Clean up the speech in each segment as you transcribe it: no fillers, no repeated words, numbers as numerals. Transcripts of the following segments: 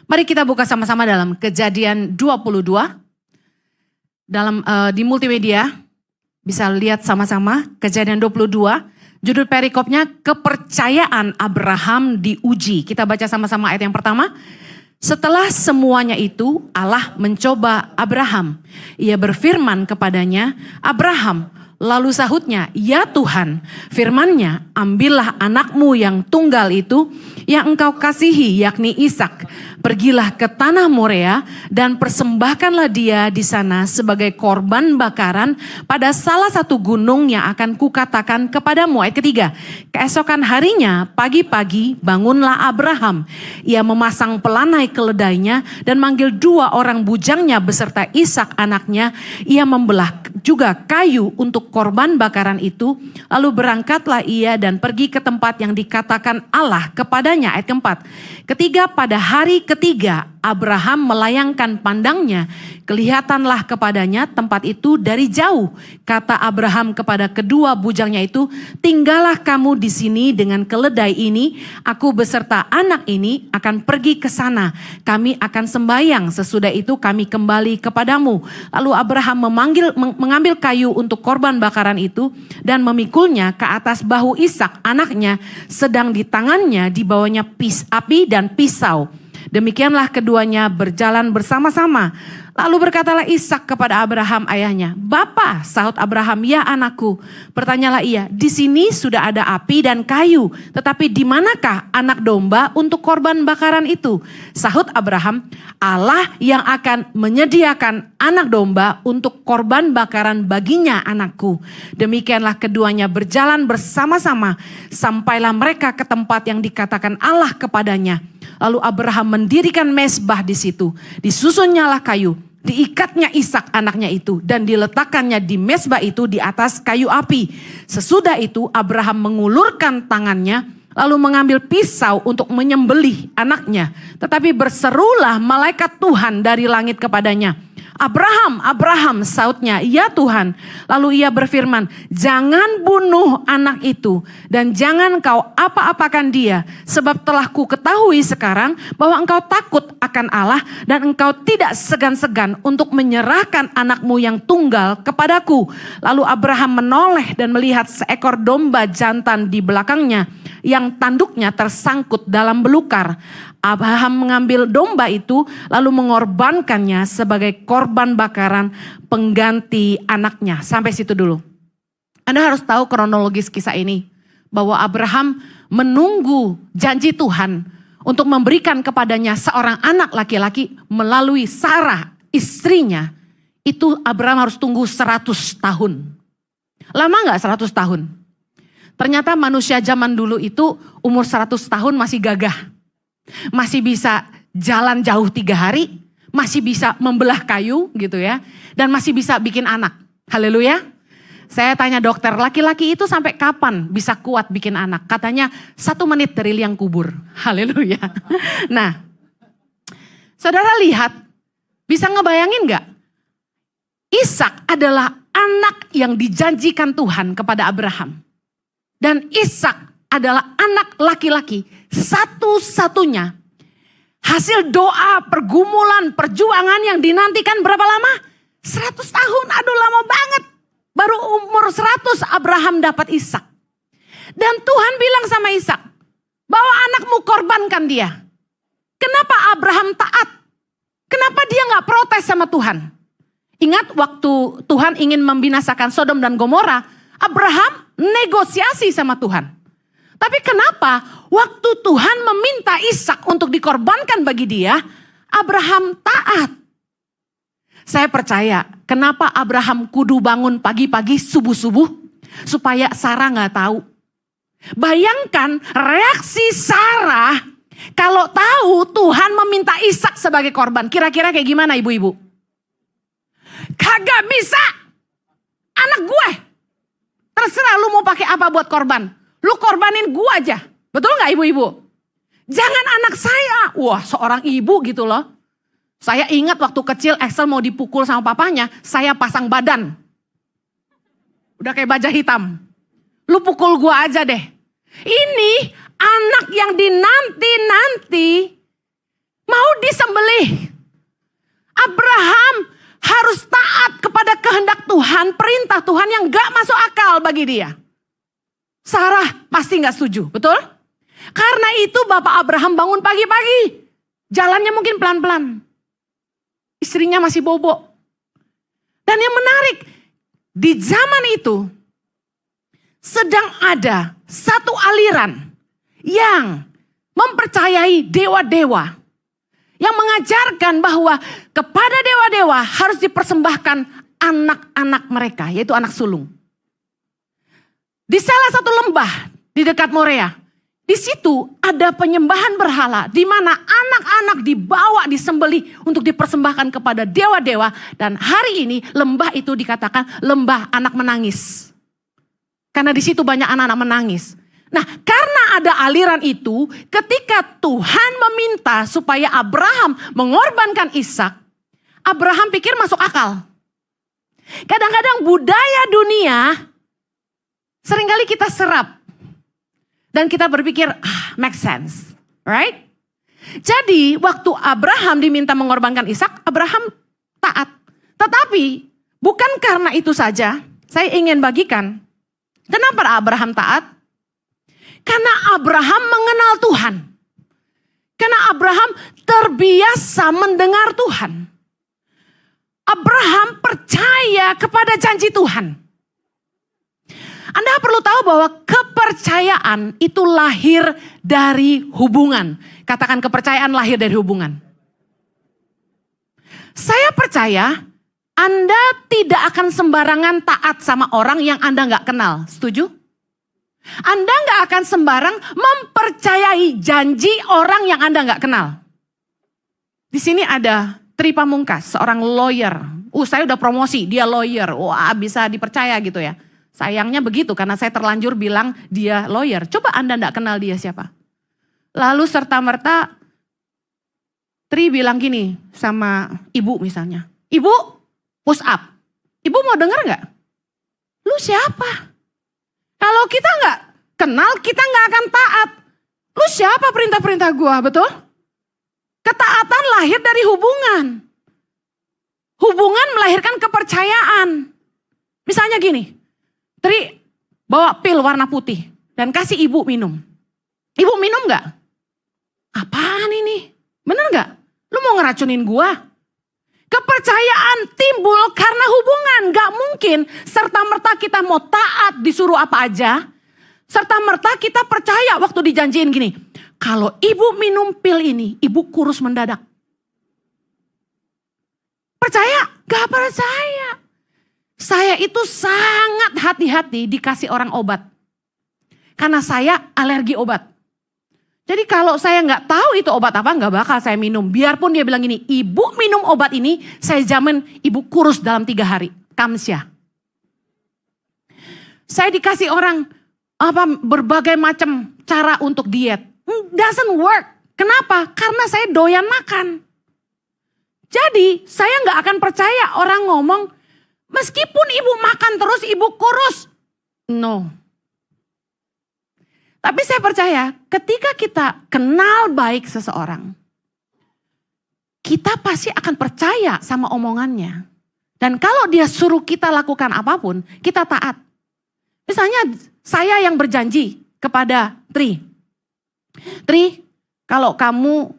Mari kita buka sama-sama dalam Kejadian 22. Di multimedia bisa lihat sama-sama Kejadian 22. Judul perikopnya kepercayaan Abraham diuji. Kita baca sama-sama ayat yang pertama. Setelah semuanya itu Allah mencoba Abraham. Ia berfirman kepadanya, Abraham. Lalu sahutnya, ya Tuhan, firman-Nya, ambillah anakmu yang tunggal itu yang engkau kasihi, yakni Ishak. Pergilah ke tanah Morea dan persembahkanlah dia di sana sebagai korban bakaran pada salah satu gunung yang akan kukatakan kepadamu. Ayat ketiga, keesokan harinya pagi-pagi bangunlah Abraham. Ia memasang pelanai keledainya dan manggil 2 orang bujangnya beserta Ishak anaknya. Ia membelah juga kayu untuk korban bakaran itu. Lalu berangkatlah ia dan pergi ke tempat yang dikatakan Allah kepadanya. Ayat keempat, ketiga pada hari ketiga Abraham melayangkan pandangnya, kelihatanlah kepadanya tempat itu dari jauh. Kata Abraham kepada kedua bujangnya itu, tinggallah kamu di sini dengan keledai ini, aku beserta anak ini akan pergi ke sana. Kami akan sembahyang, sesudah itu kami kembali kepadamu. Lalu Abraham mengambil kayu untuk korban bakaran itu dan memikulnya ke atas bahu Ishak anaknya, sedang di tangannya dibawanya api dan pisau. Demikianlah keduanya berjalan bersama-sama. Lalu berkatalah Ishak kepada Abraham ayahnya, Bapa, sahut Abraham, ya anakku. Bertanyalah ia, di sini sudah ada api dan kayu, tetapi di manakah anak domba untuk korban bakaran itu? Sahut Abraham, Allah yang akan menyediakan anak domba untuk korban bakaran baginya anakku. Demikianlah keduanya berjalan bersama-sama, sampailah mereka ke tempat yang dikatakan Allah kepadanya. Lalu Abraham mendirikan mezbah di situ, disusunnyalah kayu. Diikatnya Ishak anaknya itu dan diletakkannya di mezbah itu di atas kayu api. Sesudah itu Abraham mengulurkan tangannya lalu mengambil pisau untuk menyembelih anaknya. Tetapi berserulah malaikat Tuhan dari langit kepadanya, Abraham, Abraham, sautnya, ya Tuhan. Lalu ia berfirman, jangan bunuh anak itu dan jangan kau apa-apakan dia. Sebab telah ku ketahui sekarang bahwa engkau takut akan Allah dan engkau tidak segan-segan untuk menyerahkan anakmu yang tunggal kepadaku. Lalu Abraham menoleh dan melihat seekor domba jantan di belakangnya yang tanduknya tersangkut dalam belukar. Abraham mengambil domba itu lalu mengorbankannya sebagai korban bakaran pengganti anaknya. Sampai situ dulu. Anda harus tahu kronologis kisah ini. Bahwa Abraham menunggu janji Tuhan untuk memberikan kepadanya seorang anak laki-laki melalui Sarah istrinya. Itu Abraham harus tunggu 100 tahun. Lama gak 100 tahun? Ternyata manusia zaman dulu itu umur 100 tahun masih gagah. Masih bisa jalan jauh 3 hari, masih bisa membelah kayu gitu ya, dan masih bisa bikin anak. Haleluya. Saya tanya dokter, laki-laki itu sampai kapan bisa kuat bikin anak? Katanya 1 menit dari liang kubur. Haleluya. Nah, saudara lihat, bisa ngebayangin gak? Ishak adalah anak yang dijanjikan Tuhan kepada Abraham. Dan Ishak adalah anak laki-laki satu-satunya. Hasil doa, pergumulan, perjuangan yang dinantikan berapa lama? 100 tahun, aduh lama banget. Baru umur 100 Abraham dapat Ishak. Dan Tuhan bilang sama Ishak, bawa anakmu korbankan dia. Kenapa Abraham taat? Kenapa dia gak protes sama Tuhan? Ingat waktu Tuhan ingin membinasakan Sodom dan Gomora, Abraham negosiasi sama Tuhan. Tapi kenapa waktu Tuhan meminta Ishak untuk dikorbankan bagi dia, Abraham taat. Saya percaya kenapa Abraham kudu bangun pagi-pagi subuh-subuh supaya Sarah gak tahu. Bayangkan reaksi Sarah kalau tahu Tuhan meminta Ishak sebagai korban. Kira-kira kayak gimana ibu-ibu? Kagak bisa, anak gue. Terserah lu mau pakai apa buat korban. Lu korbanin gue aja. Betul gak ibu-ibu? Jangan anak saya. Wah, seorang ibu gitu loh. Saya ingat waktu kecil Axel mau dipukul sama papanya, saya pasang badan. Udah kayak baja hitam. Lu pukul gue aja deh. Ini anak yang dinanti-nanti mau disembelih. Abraham harus taat kepada kehendak Tuhan, perintah Tuhan yang gak masuk akal bagi dia. Sarah pasti gak setuju, betul? Karena itu Bapak Abraham bangun pagi-pagi. Jalannya mungkin pelan-pelan. Istrinya masih bobo. Dan yang menarik, di zaman itu sedang ada satu aliran yang mempercayai dewa-dewa. Yang mengajarkan bahwa kepada dewa-dewa harus dipersembahkan anak-anak mereka, yaitu anak sulung. Di salah satu lembah di dekat Morea, di situ ada penyembahan berhala di mana anak-anak dibawa disembelih untuk dipersembahkan kepada dewa-dewa. Dan hari ini lembah itu dikatakan lembah anak menangis. Karena di situ banyak anak-anak menangis. Nah, karena ada aliran itu, ketika Tuhan meminta supaya Abraham mengorbankan Ishak, Abraham pikir masuk akal. Kadang-kadang budaya dunia seringkali kita serap dan kita berpikir, make sense, right? Jadi, waktu Abraham diminta mengorbankan Ishak, Abraham taat. Tetapi bukan karena itu saja, saya ingin bagikan kenapa Abraham taat. Karena Abraham mengenal Tuhan. Karena Abraham terbiasa mendengar Tuhan. Abraham percaya kepada janji Tuhan. Anda perlu tahu bahwa kepercayaan itu lahir dari hubungan. Katakan kepercayaan lahir dari hubungan. Saya percaya Anda tidak akan sembarangan taat sama orang yang Anda gak kenal. Setuju? Anda gak akan sembarang mempercayai janji orang yang Anda gak kenal. Di sini ada Tri Pamungkas, seorang lawyer. Saya udah promosi, dia lawyer. Wah, bisa dipercaya gitu ya. Sayangnya begitu karena saya terlanjur bilang dia lawyer. Coba Anda gak kenal dia siapa. Lalu serta-merta Tri bilang gini sama ibu misalnya. Ibu, push up. Ibu mau denger gak? Lu siapa? Kalau kita gak kenal, kita gak akan taat. Lu siapa perintah-perintah gua, betul? Ketaatan lahir dari hubungan. Hubungan melahirkan kepercayaan. Misalnya gini, Tri bawa pil warna putih dan kasih ibu minum. Ibu minum gak? Apaan ini? Bener gak? Lu mau ngeracunin gua? Kepercayaan timbul karena hubungan. Gak mungkin serta-merta kita mau taat disuruh apa aja. Serta-merta kita percaya waktu dijanjiin gini. Kalau ibu minum pil ini, ibu kurus mendadak. Percaya? Gak percaya. Saya itu sangat hati-hati dikasih orang obat. Karena saya alergi obat. Jadi kalau saya nggak tahu itu obat apa, nggak bakal saya minum. Biarpun dia bilang gini, ibu minum obat ini, saya jamin ibu kurus dalam 3 hari. Kamsya. Saya dikasih orang berbagai macam cara untuk diet. Doesn't work. Kenapa? Karena saya doyan makan. Jadi saya nggak akan percaya orang ngomong, meskipun ibu makan terus, ibu kurus. No. Tapi saya percaya ketika kita kenal baik seseorang, kita pasti akan percaya sama omongannya. Dan kalau dia suruh kita lakukan apapun, kita taat. Misalnya saya yang berjanji kepada Tri. Tri, kalau kamu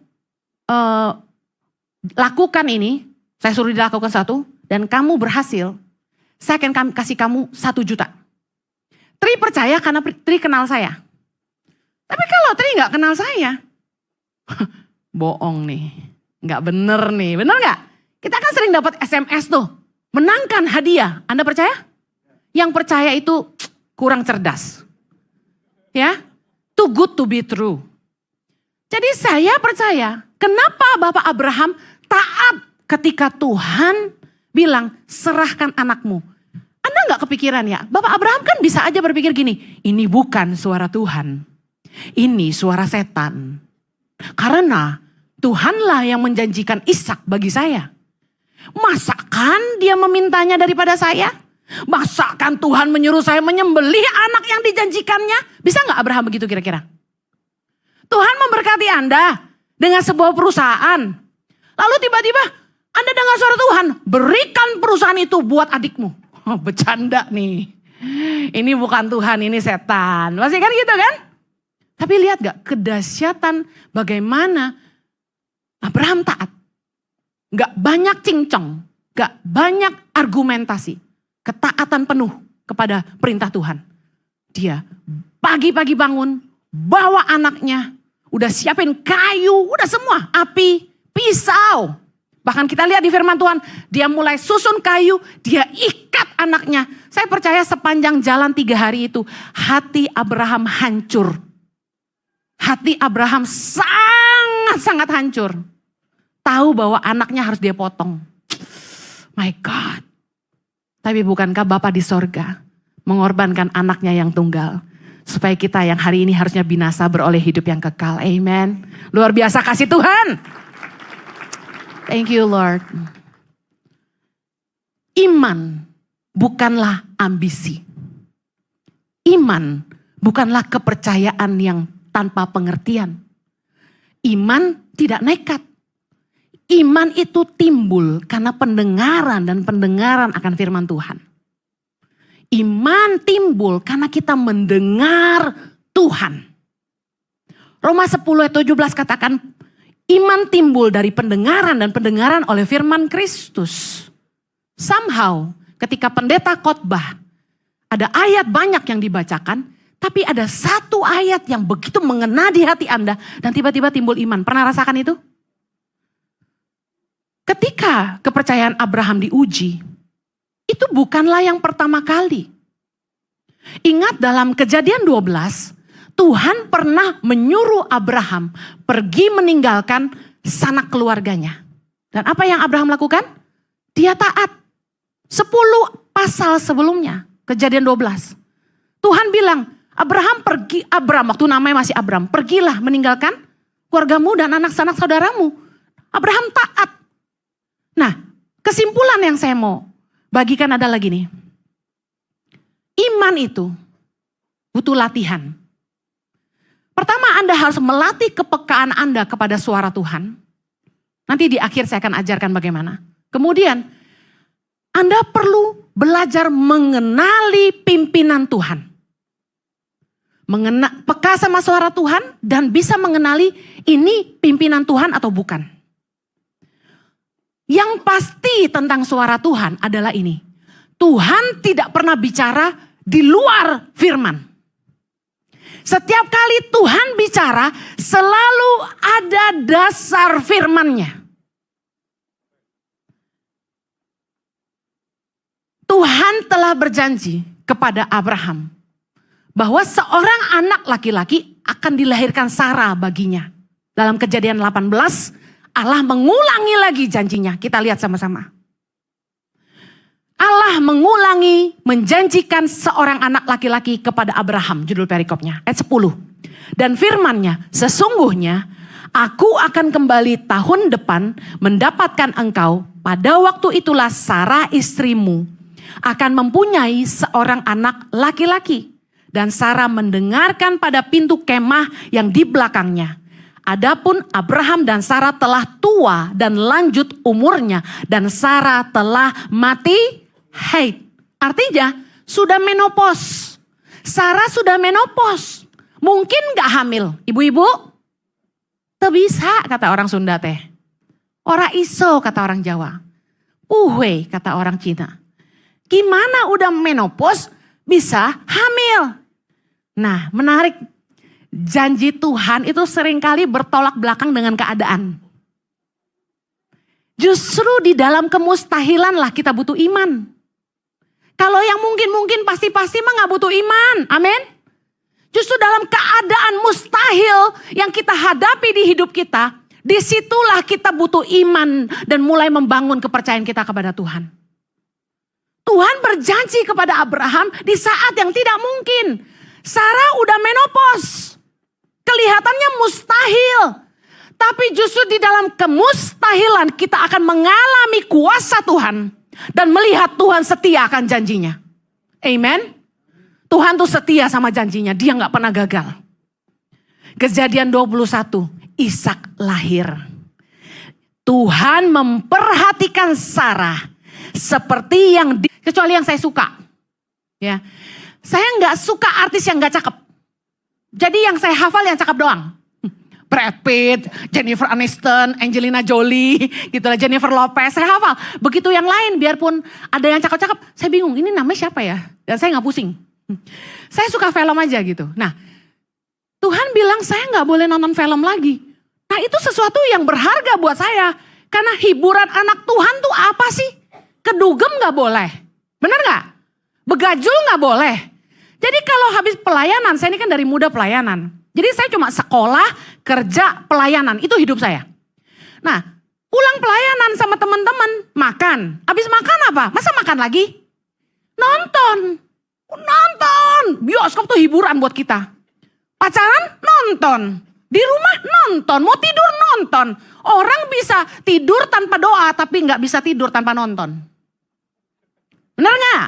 lakukan ini, saya suruh dilakukan satu, dan kamu berhasil, saya akan kasih kamu 1 juta. Tri percaya karena Tri kenal saya. Tapi kalau Tri gak kenal saya, bohong nih, gak bener nih, bener gak? Kita kan sering dapat SMS tuh, menangkan hadiah, Anda percaya? Yang percaya itu kurang cerdas. Ya, too good to be true. Jadi saya percaya, kenapa Bapak Abraham taat ketika Tuhan bilang serahkan anakmu. Anda gak kepikiran ya, Bapak Abraham kan bisa aja berpikir gini, ini bukan suara Tuhan. Ini suara setan. Karena Tuhanlah yang menjanjikan Ishak bagi saya. Masakan dia memintanya daripada saya? Masakan Tuhan menyuruh saya menyembelih anak yang dijanjikannya? Bisa gak Abraham begitu kira-kira? Tuhan memberkati Anda. dengan sebuah perusahaan. Lalu tiba-tiba Anda dengar suara Tuhan, berikan perusahaan itu buat adikmu. Oh, bercanda nih. Ini bukan Tuhan, ini setan. Masih kan gitu kan? Tapi lihat gak kedahsyatan bagaimana Abraham taat. Gak banyak cincong, gak banyak argumentasi. Ketaatan penuh kepada perintah Tuhan. Dia pagi-pagi bangun, bawa anaknya, udah siapin kayu, udah semua, api, pisau. Bahkan kita lihat di firman Tuhan, dia mulai susun kayu, dia ikat anaknya. Saya percaya sepanjang jalan 3 hari itu, hati Abraham hancur. Hati Abraham sangat-sangat hancur. Tahu bahwa anaknya harus dia potong. My God. Tapi bukankah Bapa di sorga mengorbankan anaknya yang tunggal. Supaya kita yang hari ini harusnya binasa beroleh hidup yang kekal. Amen. Luar biasa kasih Tuhan. Thank you Lord. Iman bukanlah ambisi. Iman bukanlah kepercayaan yang tanpa pengertian. Iman tidak nekat. Iman itu timbul karena pendengaran dan pendengaran akan firman Tuhan. Iman timbul karena kita mendengar Tuhan. Roma 10 ayat 17 katakan, iman timbul dari pendengaran dan pendengaran oleh firman Kristus. Somehow ketika pendeta khotbah, ada ayat banyak yang dibacakan, tapi ada satu ayat yang begitu mengena di hati Anda dan tiba-tiba timbul iman. Pernah rasakan itu? Ketika kepercayaan Abraham diuji, itu bukanlah yang pertama kali. Ingat dalam Kejadian 12, Tuhan pernah menyuruh Abraham pergi meninggalkan sanak keluarganya. Dan apa yang Abraham lakukan? Dia taat. 10 pasal sebelumnya, Kejadian 12. Tuhan bilang, Abraham pergi, waktu namanya masih Abram, pergilah meninggalkan keluargamu dan anak-anak saudaramu. Abraham taat. Nah, kesimpulan yang saya mau bagikan adalah gini. Iman itu butuh latihan. Pertama Anda harus melatih kepekaan Anda kepada suara Tuhan. Nanti di akhir saya akan ajarkan bagaimana. Kemudian Anda perlu belajar mengenali pimpinan Tuhan. Peka sama suara Tuhan dan bisa mengenali ini pimpinan Tuhan atau bukan. Yang pasti tentang suara Tuhan adalah ini. Tuhan tidak pernah bicara di luar firman. Setiap kali Tuhan bicara selalu ada dasar firman-Nya. Tuhan telah berjanji kepada Abraham bahwa seorang anak laki-laki akan dilahirkan Sarah baginya. Dalam Kejadian 18, Allah mengulangi lagi janjinya. Kita lihat sama-sama. Allah mengulangi menjanjikan seorang anak laki-laki kepada Abraham. Judul perikopnya ayat 10. Dan firman-Nya, sesungguhnya aku akan kembali tahun depan mendapatkan engkau. Pada waktu itulah Sarah istrimu akan mempunyai seorang anak laki-laki. Dan Sarah mendengarkan pada pintu kemah yang di belakangnya. Adapun Abraham dan Sarah telah tua dan lanjut umurnya. Dan Sarah telah mati haid. Artinya sudah menopause. Sarah sudah menopause. Mungkin gak hamil. Ibu-ibu? Teu bisa kata orang Sunda teh. Ora iso kata orang Jawa. Puhwe kata orang Cina. Gimana udah menopause bisa hamil? Nah, menarik. Janji Tuhan itu seringkali bertolak belakang dengan keadaan. Justru di dalam kemustahilan lah kita butuh iman. Kalau yang mungkin pasti mah gak butuh iman. Amin. Justru dalam keadaan mustahil yang kita hadapi di hidup kita, disitulah kita butuh iman dan mulai membangun kepercayaan kita kepada Tuhan. Tuhan berjanji kepada Abraham di saat yang tidak mungkin. Sarah udah menopause. Kelihatannya mustahil. Tapi justru di dalam kemustahilan kita akan mengalami kuasa Tuhan. Dan melihat Tuhan setia akan janjinya. Amen. Tuhan tuh setia sama janjinya. Dia gak pernah gagal. Kejadian 21. Ishak lahir. Tuhan memperhatikan Sarah seperti kecuali yang saya suka. Ya, saya nggak suka artis yang nggak cakep. Jadi yang saya hafal yang cakep doang. Brad Pitt, Jennifer Aniston, Angelina Jolie, gitulah, Jennifer Lopez, saya hafal. Begitu yang lain, biarpun ada yang cakep-cakep, saya bingung ini namanya siapa ya? Dan saya nggak pusing. Saya suka film aja gitu. Nah, Tuhan bilang saya nggak boleh nonton film lagi. Nah, itu sesuatu yang berharga buat saya. Karena hiburan anak Tuhan tuh apa sih? Kedugem nggak boleh, bener nggak? Begajul nggak boleh. Jadi kalau habis pelayanan, saya ini kan dari muda pelayanan. Jadi saya cuma sekolah, kerja, pelayanan, itu hidup saya. Nah, pulang pelayanan sama teman-teman, makan. Habis makan apa? Masa makan lagi? Nonton. Bioskop tuh hiburan buat kita. Pacaran? Nonton. Di rumah nonton, mau tidur nonton. Orang bisa tidur tanpa doa, tapi nggak bisa tidur tanpa nonton. Bener nggak?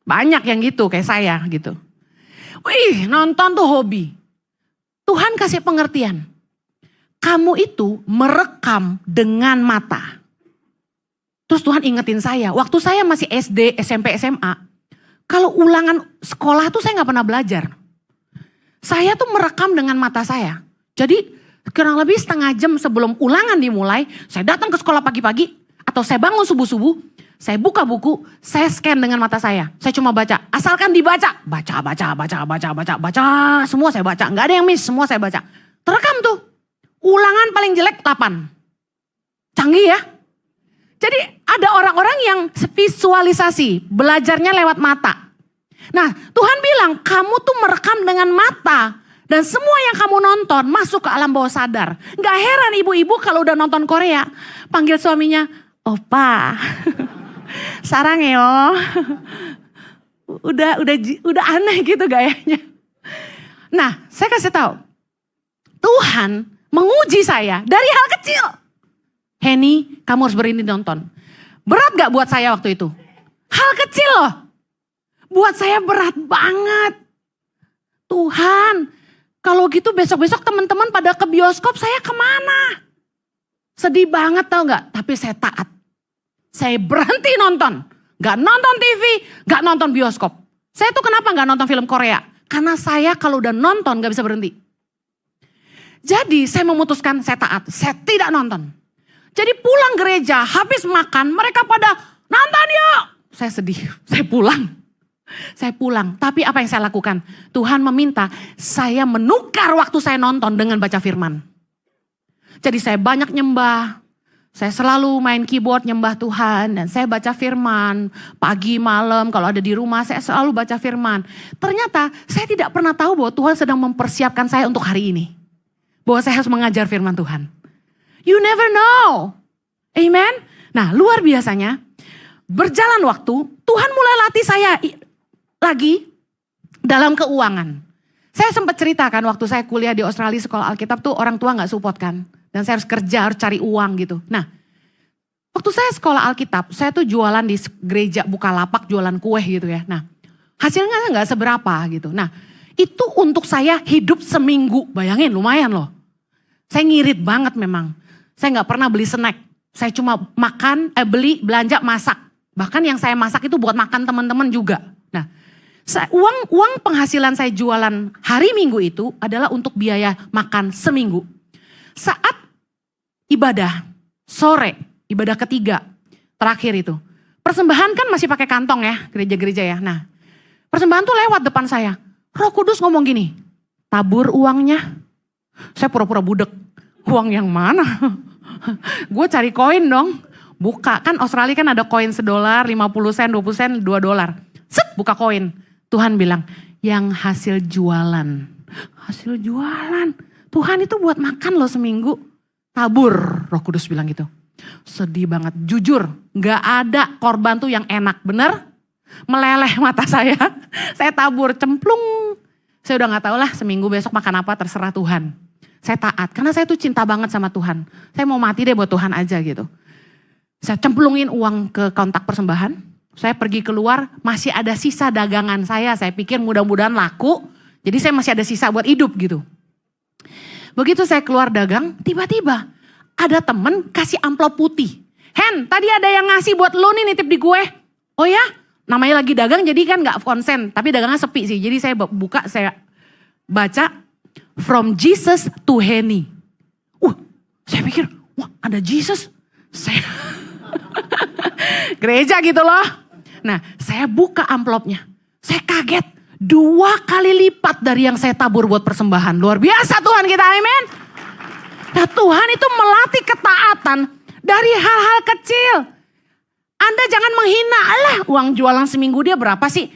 Banyak yang gitu kayak saya gitu. Wih, nonton tuh hobi. Tuhan kasih pengertian. Kamu itu merekam dengan mata. Terus Tuhan ingetin saya, waktu saya masih SD, SMP, SMA, kalau ulangan sekolah tuh saya nggak pernah belajar. Saya tuh merekam dengan mata saya. Jadi kurang lebih setengah jam sebelum ulangan dimulai, saya datang ke sekolah pagi-pagi, atau saya bangun subuh-subuh, saya buka buku, saya scan dengan mata saya. Saya cuma baca, asalkan dibaca. Baca. Semua saya baca, nggak ada yang miss, semua saya baca. Terekam tuh, ulangan paling jelek 8. Canggih ya. Jadi ada orang-orang yang visualisasi, belajarnya lewat mata. Nah, Tuhan bilang kamu tuh merekam dengan mata. Dan semua yang kamu nonton masuk ke alam bawah sadar. Gak heran ibu-ibu kalau udah nonton Korea, panggil suaminya, opa, sarang yo. Udah aneh gitu gayanya. Nah, saya kasih tahu, Tuhan menguji saya dari hal kecil. Henny, kamu harus berani nonton. Berat gak buat saya waktu itu? Hal kecil loh. Buat saya berat banget. Tuhan, kalau gitu besok-besok teman-teman pada ke bioskop, saya kemana? Sedih banget tau gak? Tapi saya taat. Saya berhenti nonton. Gak nonton TV, gak nonton bioskop. Saya tuh kenapa gak nonton film Korea? Karena saya kalau udah nonton gak bisa berhenti. Jadi saya memutuskan saya taat, saya tidak nonton. Jadi pulang gereja, habis makan, mereka pada nonton yuk. Saya sedih, saya pulang. Tapi apa yang saya lakukan? Tuhan meminta saya menukar waktu saya nonton dengan baca firman. Jadi saya banyak nyembah. Saya selalu main keyboard nyembah Tuhan. Dan saya baca firman. Pagi, malam, kalau ada di rumah saya selalu baca firman. Ternyata saya tidak pernah tahu bahwa Tuhan sedang mempersiapkan saya untuk hari ini. Bahwa saya harus mengajar firman Tuhan. You never know. Amen. Nah, luar biasanya. Berjalan waktu, Tuhan mulai latih saya lagi dalam keuangan. Saya sempat ceritakan waktu saya kuliah di Australia sekolah Alkitab tuh orang tua gak support kan. Dan saya harus kerja, harus cari uang gitu. Nah, waktu saya sekolah Alkitab, saya tuh jualan di gereja Bukalapak, jualan kue gitu ya. Nah, hasilnya gak seberapa gitu. Nah, itu untuk saya hidup seminggu. Bayangin lumayan loh. Saya ngirit banget memang. Saya gak pernah beli snack. Saya cuma beli, belanja, masak. Bahkan yang saya masak itu buat makan teman-teman juga. Nah, uang penghasilan saya jualan hari Minggu itu adalah untuk biaya makan seminggu. Saat ibadah, sore, ibadah ketiga, terakhir itu. Persembahan kan masih pakai kantong ya, gereja-gereja ya. Nah, persembahan tuh lewat depan saya. Roh Kudus ngomong gini, tabur uangnya. Saya pura-pura budek, uang yang mana? Gue cari koin dong. Buka, kan Australia kan ada koin $1, 50 sen, 20 sen, $2. Set, buka koin. Tuhan bilang, yang hasil jualan. Hasil jualan. Tuhan itu buat makan loh seminggu. Tabur, Roh Kudus bilang gitu. Sedih banget, jujur. Gak ada korban tuh yang enak, bener? Meleleh mata saya. Saya tabur, cemplung. Saya udah gak tahu lah seminggu besok makan apa, terserah Tuhan. Saya taat, karena saya tuh cinta banget sama Tuhan. Saya mau mati deh buat Tuhan aja gitu. Saya cemplungin uang ke kontak persembahan. Saya pergi keluar, masih ada sisa dagangan saya. Saya pikir mudah-mudahan laku. Jadi saya masih ada sisa buat hidup gitu. Begitu saya keluar dagang, tiba-tiba ada temen kasih amplop putih. Hen, tadi ada yang ngasih buat lo nih nitip di gue. Oh ya? Namanya lagi dagang jadi kan gak konsen. Tapi dagangnya sepi sih. Jadi saya buka, saya baca. From Jesus to Henny. Saya pikir, wah ada Jesus. Saya gereja gitu loh. Nah, saya buka amplopnya. Saya kaget. 2 kali lipat dari yang saya tabur buat persembahan. Luar biasa Tuhan kita, amin. Nah, Tuhan itu melatih ketaatan dari hal-hal kecil. Anda jangan menghina, alah uang jualan seminggu dia berapa sih?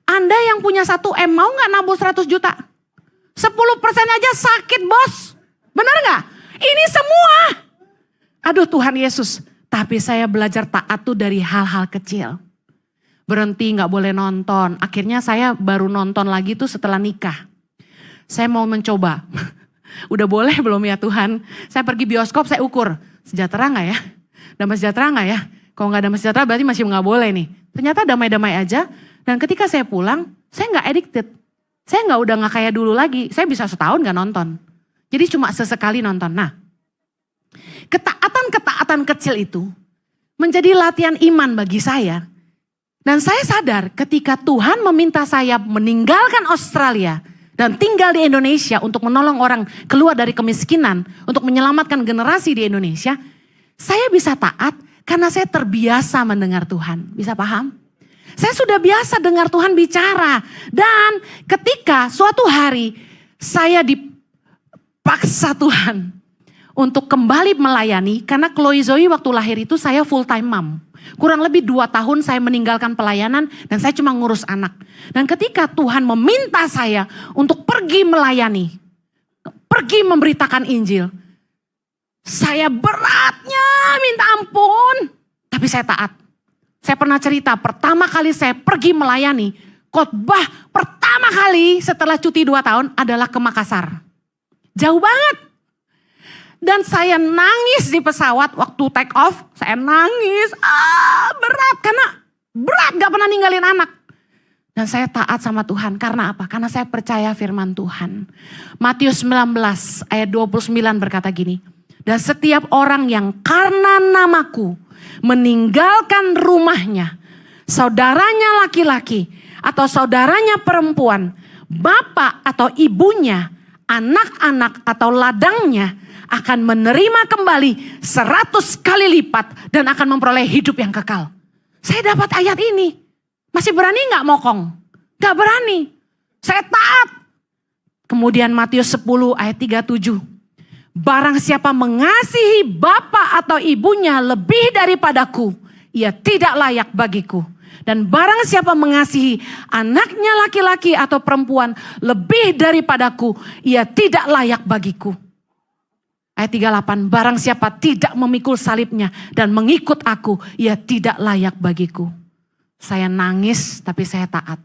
Anda yang punya 1 M mau gak nabur 100 juta? 10% aja sakit bos. Benar gak? Ini semua. Aduh Tuhan Yesus. Tapi saya belajar taat tuh dari hal-hal kecil. Berhenti gak boleh nonton. Akhirnya saya baru nonton lagi tuh setelah nikah. Saya mau mencoba. Udah boleh belum ya Tuhan? Saya pergi bioskop saya ukur. Sejahtera gak ya? Damai sejahtera gak ya? Kalau gak damai sejahtera berarti masih gak boleh nih. Ternyata damai-damai aja. Dan ketika saya pulang, saya gak addicted. Saya udah gak kayak dulu lagi. Saya bisa setahun gak nonton. Jadi cuma sesekali nonton. Nah, ketaatan-ketaatan kecil itu menjadi latihan iman bagi saya. Dan saya sadar ketika Tuhan meminta saya meninggalkan Australia dan tinggal di Indonesia untuk menolong orang keluar dari kemiskinan, untuk menyelamatkan generasi di Indonesia, saya bisa taat karena saya terbiasa mendengar Tuhan. Bisa paham? Saya sudah biasa dengar Tuhan bicara. Dan ketika suatu hari saya dipaksa Tuhan untuk kembali melayani, karena Chloe Zoe waktu lahir itu saya full time mom. Kurang lebih 2 tahun saya meninggalkan pelayanan dan saya cuma ngurus anak. Dan ketika Tuhan meminta saya untuk pergi melayani, pergi memberitakan Injil, saya beratnya minta ampun, tapi saya taat. Saya pernah cerita pertama kali saya pergi melayani, khotbah pertama kali setelah cuti 2 tahun adalah ke Makassar. Jauh banget. Dan saya nangis di pesawat waktu take off, saya nangis, berat karena berat gak pernah ninggalin anak. Dan saya taat sama Tuhan, karena apa? Karena saya percaya firman Tuhan. Matius 19 ayat 29 berkata gini, dan setiap orang yang karena namaku meninggalkan rumahnya, saudaranya laki-laki atau saudaranya perempuan, bapak atau ibunya, anak-anak atau ladangnya, akan menerima kembali 100 kali lipat dan akan memperoleh hidup yang kekal. Saya dapat ayat ini. Masih berani gak mokong? Gak berani. Saya taat. Kemudian Matius 10 ayat 37. Barang siapa mengasihi bapak atau ibunya lebih daripadaku, ia tidak layak bagiku. Dan barang siapa mengasihi anaknya laki-laki atau perempuan lebih daripadaku, ia tidak layak bagiku. Ayat 38, barang siapa tidak memikul salibnya dan mengikut aku, ia tidak layak bagiku. Saya nangis tapi saya taat.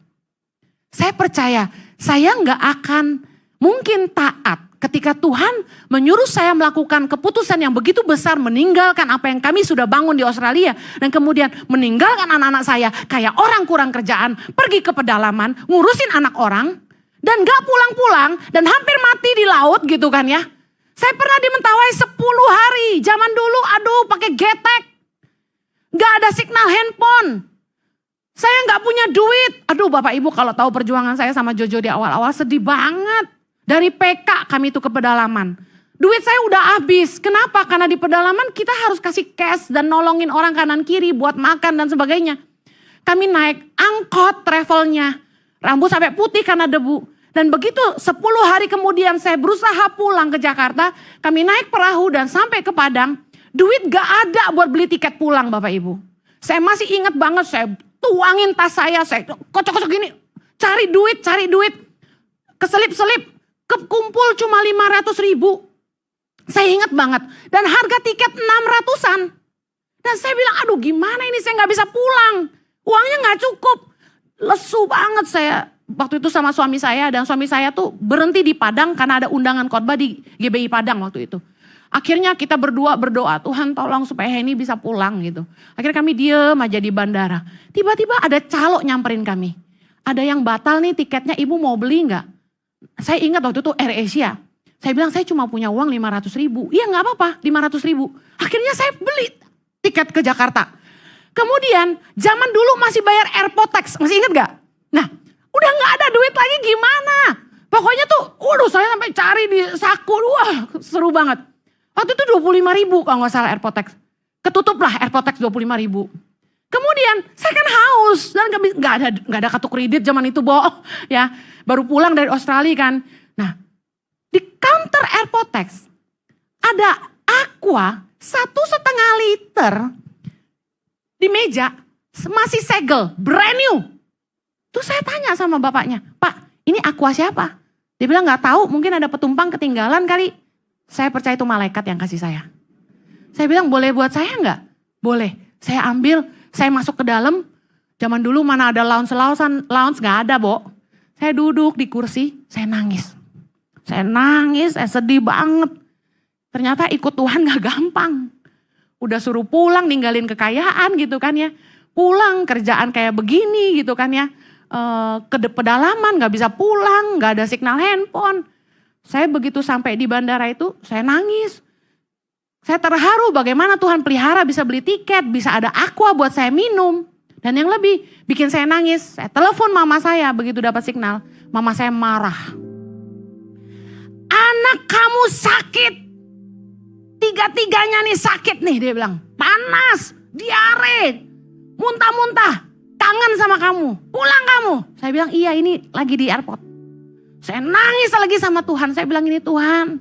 Saya percaya saya nggak akan mungkin taat ketika Tuhan menyuruh saya melakukan keputusan yang begitu besar, meninggalkan apa yang kami sudah bangun di Australia. Dan kemudian meninggalkan anak-anak saya kayak orang kurang kerjaan, pergi ke pedalaman, ngurusin anak orang. Dan gak pulang-pulang dan hampir mati di laut gitu kan ya. Saya pernah di Mentawai 10 hari. Zaman dulu pakai getek. Gak ada signal handphone. Saya gak punya duit. Bapak ibu kalau tahu perjuangan saya sama Jojo di awal-awal sedih banget. Dari PK kami itu ke pedalaman. Duit saya udah habis. Kenapa? Karena di pedalaman kita harus kasih cash dan nolongin orang kanan kiri buat makan dan sebagainya. Kami naik angkot travelnya. Rambut sampai putih karena debu. Dan begitu 10 hari kemudian saya berusaha pulang ke Jakarta. Kami naik perahu dan sampai ke Padang. Duit gak ada buat beli tiket pulang Bapak Ibu. Saya masih ingat banget, saya tuangin tas saya kocok-kocok gini. Cari duit. Keselip-selip. Kekumpul cuma 500.000. Saya ingat banget. Dan harga tiket 600-an. Dan saya bilang, gimana ini saya gak bisa pulang. Uangnya gak cukup. Lesu banget saya. Waktu itu sama suami saya, dan suami saya tuh berhenti di Padang karena ada undangan khotbah di GBI Padang waktu itu. Akhirnya kita berdua berdoa, Tuhan tolong supaya Henny bisa pulang gitu. Akhirnya kami diem aja di bandara. Tiba-tiba ada calo nyamperin kami. Ada yang batal nih tiketnya, ibu mau beli gak? Saya ingat waktu itu AirAsia. Saya bilang saya cuma punya uang 500 ribu. Iya gak apa-apa 500 ribu. Akhirnya saya beli tiket ke Jakarta. Kemudian zaman dulu masih bayar airport tax. Masih ingat gak? Nah udah gak ada duit lagi gimana? Pokoknya tuh saya sampai cari di saku. Wah seru banget. Waktu itu 25 ribu kalau gak salah airport tax. Ketutup lah airport tax 25 ribu. Kemudian saya kan haus dan gak ada kartu kredit zaman itu ya. Baru pulang dari Australia kan. Nah di counter airport tax ada aqua 1,5 liter di meja masih segel, brand new. Tuh saya tanya sama bapaknya, Pak ini aqua siapa? Dia bilang gak tahu, mungkin ada petumpang ketinggalan kali. Saya percaya itu malaikat yang kasih saya. Saya bilang boleh buat saya gak? Boleh, saya ambil, saya masuk ke dalam. Zaman dulu mana ada lounge gak ada Saya duduk di kursi, saya nangis, saya sedih banget. Ternyata ikut Tuhan gak gampang. Udah suruh pulang, ninggalin kekayaan gitu kan ya. Pulang kerjaan kayak begini gitu kan ya. Ke pedalaman gak bisa pulang, gak ada signal handphone. Saya begitu sampai di bandara itu, saya nangis. Saya terharu bagaimana Tuhan pelihara bisa beli tiket, bisa ada aqua buat saya minum. Dan yang lebih bikin saya nangis, saya telepon mama saya begitu dapat signal. Mama saya marah. Anak kamu sakit. Tiga-tiganya nih sakit nih, dia bilang. Panas, diare, muntah-muntah, kangen sama kamu, pulang kamu. Saya bilang iya ini lagi di airport. Saya nangis lagi sama Tuhan, saya bilang ini Tuhan,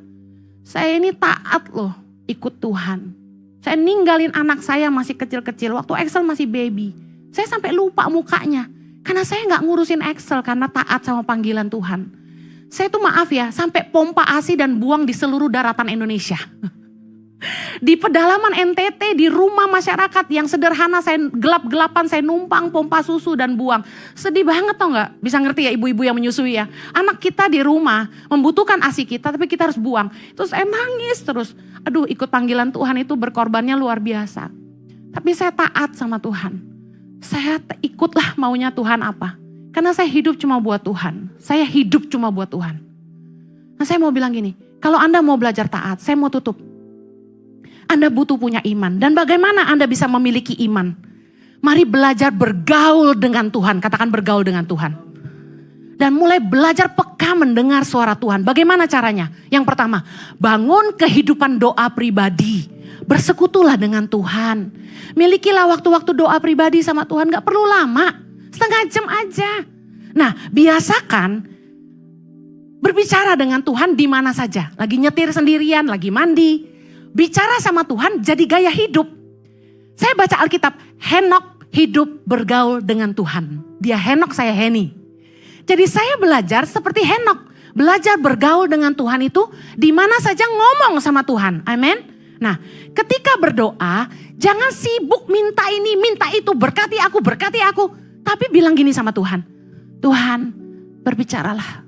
saya ini taat loh ikut Tuhan. Saya ninggalin anak saya masih kecil-kecil, waktu Excel masih baby. Saya sampai lupa mukanya, karena saya gak ngurusin Excel karena taat sama panggilan Tuhan. Saya tuh maaf ya, sampai pompa ASI dan buang di seluruh daratan Indonesia. Di pedalaman NTT, di rumah masyarakat yang sederhana, saya gelap-gelapan, saya numpang pompa susu dan buang. Sedih banget tau gak? Bisa ngerti ya ibu-ibu yang menyusui ya. Anak kita di rumah membutuhkan ASI kita, tapi kita harus buang. Terus saya nangis terus. Aduh ikut panggilan Tuhan itu berkorbannya luar biasa. Tapi saya taat sama Tuhan. Saya ikutlah maunya Tuhan apa. Karena saya hidup cuma buat Tuhan. Saya hidup cuma buat Tuhan. Nah saya mau bilang gini, kalau Anda mau belajar taat, saya mau tutup. Anda butuh punya iman. Dan bagaimana Anda bisa memiliki iman? Mari belajar bergaul dengan Tuhan. Katakan bergaul dengan Tuhan. Dan mulai belajar peka mendengar suara Tuhan. Bagaimana caranya? Yang pertama, bangun kehidupan doa pribadi. Bersekutulah dengan Tuhan. Milikilah waktu-waktu doa pribadi sama Tuhan. Gak perlu lama. Setengah jam aja. Nah, biasakan berbicara dengan Tuhan di mana saja. Lagi nyetir sendirian, lagi mandi. Bicara sama Tuhan jadi gaya hidup. Saya baca Alkitab, Henok hidup bergaul dengan Tuhan. Dia Henok, saya Heni. Jadi saya belajar seperti Henok. Belajar bergaul dengan Tuhan itu di mana saja ngomong sama Tuhan. Amin. Nah, ketika berdoa, jangan sibuk minta ini, minta itu, berkati aku. Tapi bilang gini sama Tuhan. Tuhan, berbicaralah.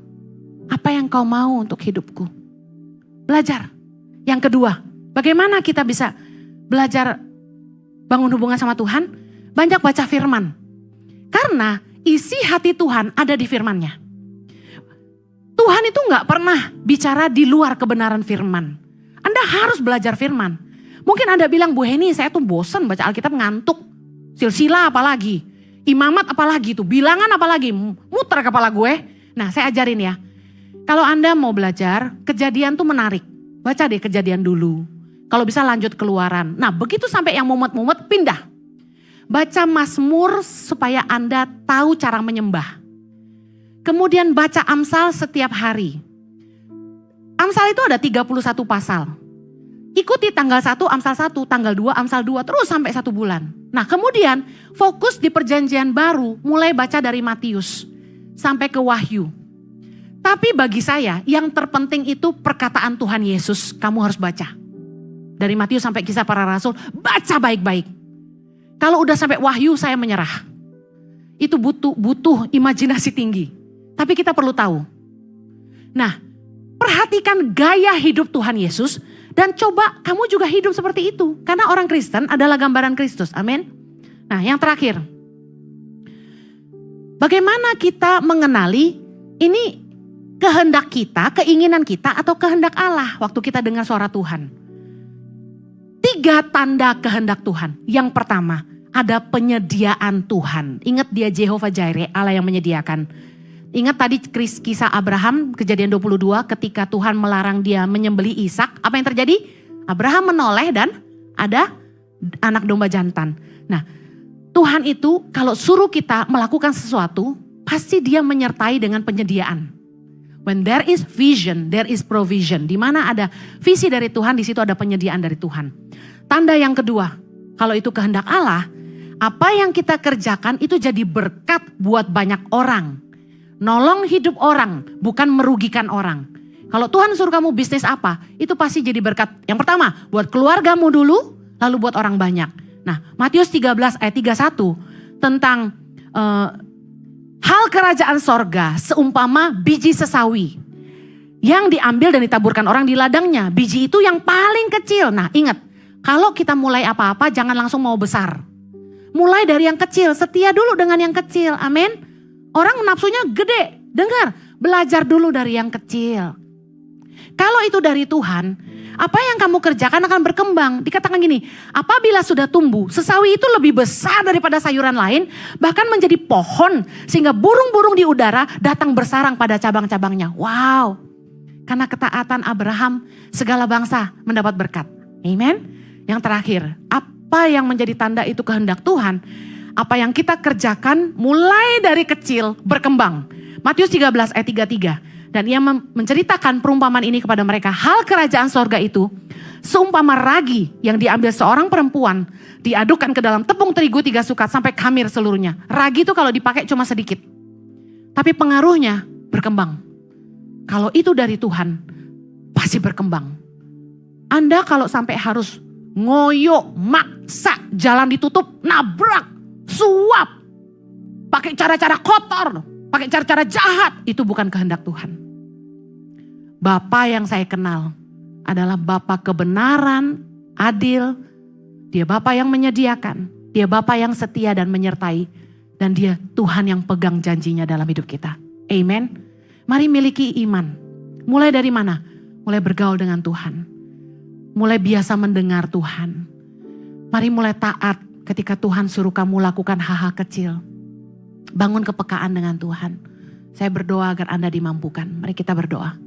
Apa yang kau mau untuk hidupku? Belajar. Yang kedua, bagaimana kita bisa belajar bangun hubungan sama Tuhan? Banyak baca firman. Karena isi hati Tuhan ada di firman-Nya. Tuhan itu gak pernah bicara di luar kebenaran firman. Anda harus belajar firman. Mungkin Anda bilang, Bu Heni saya tuh bosan baca Alkitab, ngantuk. Silsilah apalagi, imamat apalagi tuh, bilangan apalagi, muter kepala gue. Nah saya ajarin ya. Kalau Anda mau belajar, Kejadian tuh menarik. Baca deh Kejadian dulu. Kalau bisa lanjut Keluaran. Nah begitu sampai yang mumet-mumet pindah. Baca Mazmur supaya Anda tahu cara menyembah. Kemudian baca Amsal setiap hari. Amsal itu ada 31 pasal. Ikuti tanggal 1 Amsal 1, tanggal 2 Amsal 2 terus sampai 1 bulan. Nah kemudian fokus di perjanjian baru mulai baca dari Matius sampai ke Wahyu. Tapi bagi saya yang terpenting itu perkataan Tuhan Yesus kamu harus baca. Dari Matius sampai Kisah Para Rasul, baca baik-baik. Kalau udah sampai Wahyu saya menyerah. Itu butuh imajinasi tinggi. Tapi kita perlu tahu. Nah, perhatikan gaya hidup Tuhan Yesus dan coba kamu juga hidup seperti itu. Karena orang Kristen adalah gambaran Kristus. Amin. Nah, yang terakhir. Bagaimana kita mengenali ini kehendak kita, keinginan kita, atau kehendak Allah waktu kita dengar suara Tuhan? 3 tanda kehendak Tuhan. Yang pertama, ada penyediaan Tuhan. Ingat dia Jehovah Jireh, Allah yang menyediakan. Ingat tadi kisah Abraham, Kejadian 22, ketika Tuhan melarang dia menyembelih Ishak. Apa yang terjadi? Abraham menoleh dan ada anak domba jantan. Nah, Tuhan itu kalau suruh kita melakukan sesuatu, pasti dia menyertai dengan penyediaan. When there is vision, there is provision. Di mana ada visi dari Tuhan, di situ ada penyediaan dari Tuhan. Tanda yang kedua, kalau itu kehendak Allah, apa yang kita kerjakan itu jadi berkat buat banyak orang. Nolong hidup orang, bukan merugikan orang. Kalau Tuhan suruh kamu bisnis apa, itu pasti jadi berkat. Yang pertama, buat keluargamu dulu, lalu buat orang banyak. Nah, Matius 13 ayat 31 tentang hal kerajaan sorga seumpama biji sesawi yang diambil dan ditaburkan orang di ladangnya. Biji itu yang paling kecil. Nah, ingat, kalau kita mulai apa-apa jangan langsung mau besar. Mulai dari yang kecil, setia dulu dengan yang kecil. Amin. Orang nafsunya gede. Dengar, belajar dulu dari yang kecil. Kalau itu dari Tuhan, apa yang kamu kerjakan akan berkembang. Dikatakan gini, apabila sudah tumbuh, sesawi itu lebih besar daripada sayuran lain, bahkan menjadi pohon, sehingga burung-burung di udara datang bersarang pada cabang-cabangnya. Wow, karena ketaatan Abraham, segala bangsa mendapat berkat. Amen. Yang terakhir, apa yang menjadi tanda itu kehendak Tuhan? Apa yang kita kerjakan mulai dari kecil berkembang. Matius 13 ayat 33. Dan ia menceritakan perumpamaan ini kepada mereka. Hal kerajaan sorga itu seumpama ragi yang diambil seorang perempuan, diadukkan ke dalam tepung terigu 3 sukat sampai khamir seluruhnya. Ragi itu kalau dipakai cuma sedikit, tapi pengaruhnya berkembang. Kalau itu dari Tuhan, pasti berkembang. Anda kalau sampai harus ngoyo, maksa, jalan ditutup, nabrak, suap, pakai cara-cara kotor, pakai cara-cara jahat, itu bukan kehendak Tuhan. Bapa yang saya kenal adalah Bapa kebenaran, adil. Dia Bapa yang menyediakan, dia Bapa yang setia dan menyertai. Dan dia Tuhan yang pegang janjinya dalam hidup kita. Amen. Mari miliki iman. Mulai dari mana? Mulai bergaul dengan Tuhan. Mulai biasa mendengar Tuhan. Mari mulai taat ketika Tuhan suruh kamu lakukan hal-hal kecil. Bangun kepekaan dengan Tuhan. Saya berdoa agar Anda dimampukan. Mari kita berdoa.